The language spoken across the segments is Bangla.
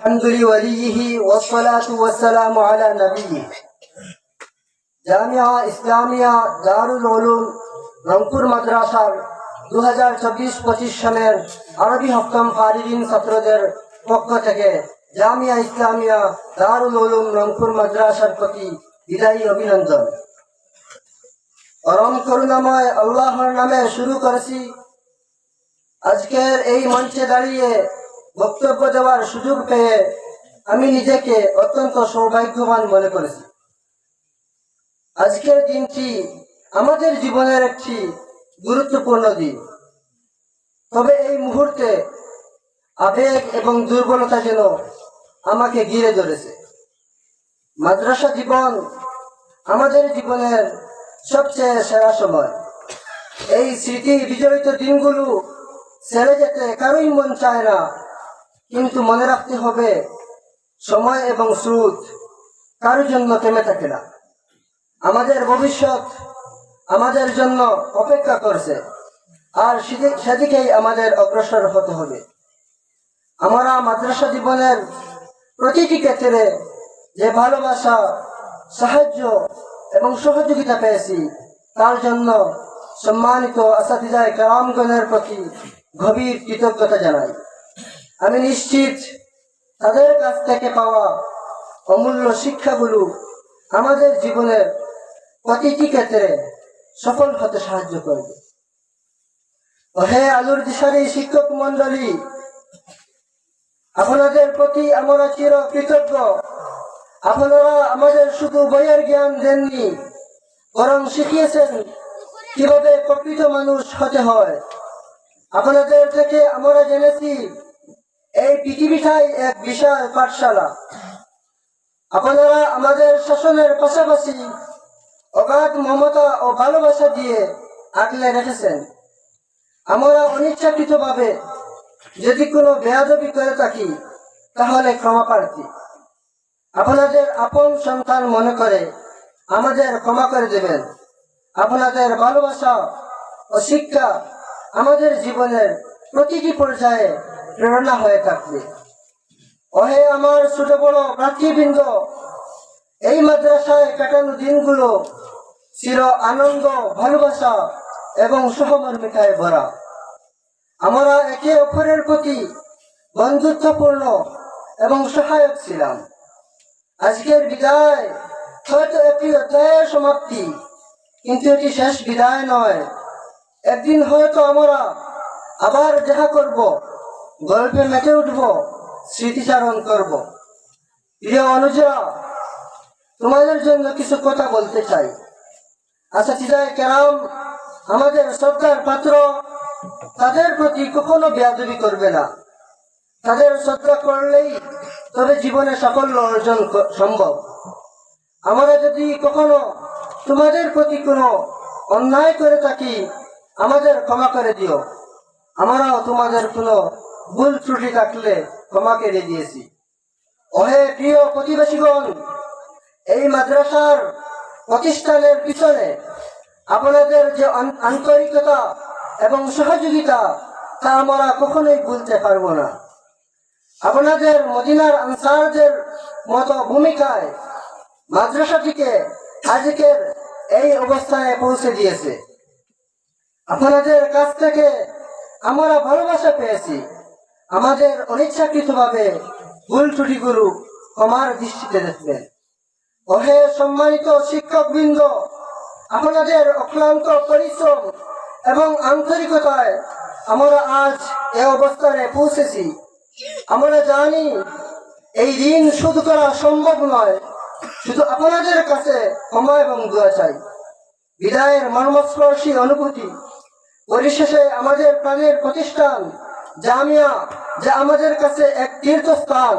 الحمد لوليه والصلاة والسلام على نبيه জামিয়া ইসলামিয়া দারুল উলুম রংপুর মাদ্রাসার 2024-25 সনের আরবি হপ্তম ফারিদিন ছাত্রদের পক্ষ থেকে জামিয়া ইসলামিয়া দারুল উলুম রংপুর মাদ্রাসার প্রতি বিদায়ী অভিনন্দন। পরম করুণাময় আল্লাহর নামে শুরু করেছি। আজকের এই মঞ্চে দাঁড়িয়ে বক্তব্য দেওয়ার সুযোগ পেয়ে আমি নিজেকে অত্যন্ত সৌভাগ্যবান মনে করেছি। আজকের দিনটি আমাদের জীবনের একটি গুরুত্বপূর্ণ দিন, তবে এই মুহূর্তে আবেগ এবং দুর্বলতা যেন আমাকে ঘিরে ধরেছে। মাদ্রাসা জীবন আমাদের জীবনের সবচেয়ে সেরা সময়। এই স্মৃতি বিজড়িত দিনগুলো ছেড়ে যেতে কারোই মন চায় না, কিন্তু মনে রাখতে হবে সময় এবং স্রোত কারোর জন্য থেমে থাকে না। আমাদের ভবিষ্যৎ আমাদের জন্য অপেক্ষা করছে, আর সেদিকেই আমাদের অগ্রসর হতে হবে। আমরা মাদ্রাসা জীবনের প্রতিটি ক্ষেত্রে যে ভালোবাসা, সাহায্য এবং সহযোগিতা পেয়েছি, তার জন্য সম্মানিত আসাতিজায়ে কেরামগণের প্রতি গভীর কৃতজ্ঞতা জানাই। আমি নিশ্চিত তাদের কাছ থেকে পাওয়া অমূল্য শিক্ষাগুলো আমাদের জীবনের প্রতিটি ক্ষেত্রে সফল হতে সাহায্য করবে। হে আলুর দিশারি শিক্ষক মন্ডলী, আপনাদের প্রতি আমরা চির কৃতজ্ঞ। আপনারা আমাদের শুধু বইয়ের জ্ঞান দেননি, বরং শিখিয়েছেন কিভাবে প্রকৃত মানুষ হতে হয়। আপনাদের থেকে আমরা জেনেছি এই পৃথিবীটাই এক বিশাল পাঠশালা। আপনারা আমাদের শাসনের পাশাপাশি অগাধ মমতা ও ভালোবাসা দিয়ে আগলে রেখেছেন। আমরা অনিচ্ছাকৃতভাবে যদি কোনো বেয়াদবি করে থাকি, তাহলে ক্ষমা প্রার্থী। আপনাদের আপন সন্তান মনে করে আমাদের ক্ষমা করে দেবেন। আপনাদের ভালোবাসা ও শিক্ষা আমাদের জীবনের প্রতিটি পর্যায়ে প্রেরণা হয়ে থাকবে। ওহে আমার ছোট বড় প্রার্থীবৃন্দ, এই মাদ্রাসায় কাটানো দিনগুলো ছিল আনন্দ, ভালোবাসা এবং সহমর্মিতায় ভরা। আমরা একে অপরের প্রতি বন্ধুত্বপূর্ণ এবং সহায়ক ছিলাম। আজকের বিদায় হয়তো একটি অধ্যায়ের সমাপ্তি, কিন্তু এটি শেষ বিদায় নয়। একদিন হয়তো আমরা আবার দেখা করব, গল্পে মেতে উঠব, স্মৃতিচারণ করব। প্রিয় অনুজরা, তোমাদের জন্য কিছু কথা বলতে চাই। আসাতিজায়ে কেরাম আমাদের শ্রদ্ধার পাত্র, তাদের প্রতি কখনো বেয়াদবি করবে না। তাদের শ্রদ্ধা করলেই তবে জীবনে সাফল্য অর্জন সম্ভব। আমরা যদি কখনো তোমাদের প্রতি কোনো অন্যায় করে থাকি, আমাদের ক্ষমা করে দিও। আমরাও তোমাদের কোনো ভুল ত্রুটি থাকলে ক্ষমা করে দিয়েছি। ওহে প্রিয় প্রতিবেশীগণ, এই মাদ্রাসার প্রতিষ্ঠানের পিছনে আপনাদের যে আন্তরিকতা এবং সহযোগিতা, তা আমরা কখনোই ভুলতে পারবো না। আপনাদের মদিনার আনসারদের মতো ভূমিকায় মাদ্রাসাটিকে আজকের এই অবস্থায় পৌঁছে দিয়েছে। আপনাদের কাছ থেকে আমরা ভালোবাসা পেয়েছি। আমাদের অনিচ্ছাকৃতভাবে ভুল ত্রুটিগুলো ক্ষমার দৃষ্টিতে দেখবেন। ওহে সম্মানিত শিক্ষকবৃন্দ, আপনাদের অক্লান্ত পরিশ্রম এবং আন্তরিকতায় আমরা আজ এই অবস্থানে পৌঁছেছি। আমরা জানি এই ঋণ শোধ করা সম্ভব নয়। শুধু আপনাদের কাছে ক্ষমা এবং দোয়া চাই। বিদায়ের মর্মস্পর্শী অনুভূতি। পরিশেষে আমাদের প্রাণের প্রতিষ্ঠান জামিয়া, যা আমাদের কাছে এক তীর্থস্থান,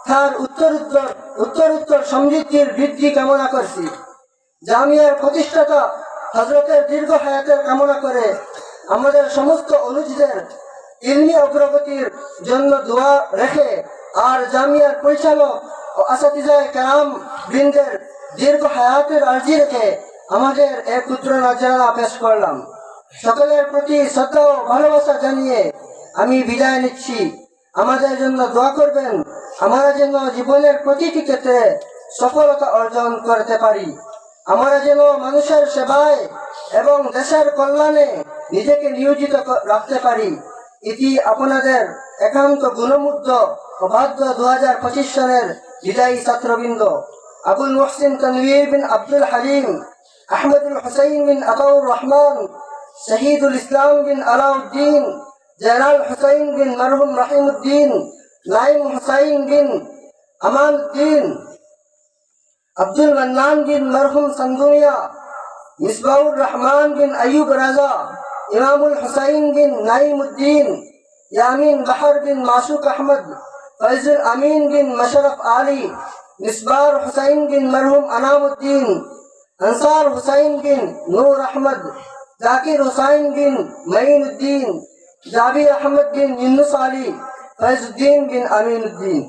তার উত্তরোত্তর সমৃদ্ধির বৃদ্ধি কামনা করছি। জামিয়ার প্রতিষ্ঠাতা হযরতের দীর্ঘ হায়াতের কামনা করে আমাদের সমস্ত অনুজদের ইলমি অগ্রগতির জন্য দোয়া রেখে, আর জামিয়ার পরিচালক ও আসাতিজায়ে কেরাম বৃন্দের দীর্ঘ হায়াতের আরজি রেখে আমাদের এক পুত্র নাজরানা পেশ করলাম। সকলের প্রতি শ্রদ্ধা ও ভালোবাসা জানিয়ে আমি বিদায় নিচ্ছি। আমাদের জন্য দোয়া করবেন, আমরা যেন জীবনের প্রতিটি ক্ষেত্রে সফলতা অর্জন করতে পারি। আমরা যেন মানুষের সেবায় এবং দেশের কল্যাণে নিজেকে নিয়োজিত রাখতে পারি। এটি আপনাদের একান্ত গুণমুগ্ধ ও বাধ্য 2025 সনের বিদায়ী ছাত্রবৃন্দ আবুল মুহসিন তানভীর বিন আব্দুল হালিম, আহমদুল হুসাইন বিন আতাউর রহমান, শহীদুল ইসলাম বিন আলাউদ্দিন, জয়নাল হুসাইন বিন মরহুম রহিমউদ্দিন, নাইম হুসাইন বিন আমানুদ্দিন, আব্দুল মান্নান বিন মরহুম সন্দুমিয়া, মিসবাউর রহমান বিন আইয়ুব রাজা, ইমামুল হুসাইন বিন নাইমুদ্দিন, ইয়ামিন বাহর বিন মাসুক আহমদ, ফয়জুল আমিন বিন মশরফ আলী, মিসবার হুসাইন বিন মরহুম আনামুদ্দিন, আনসার হুসাইন বিন নূর আহমদ, জাকির হুসাইন বিন মঈনুদ্দিন, জাবির আহমদ বিন ইউনুস আলী, ফয়জুদ্দিন বিন আমিনুদ্দিন।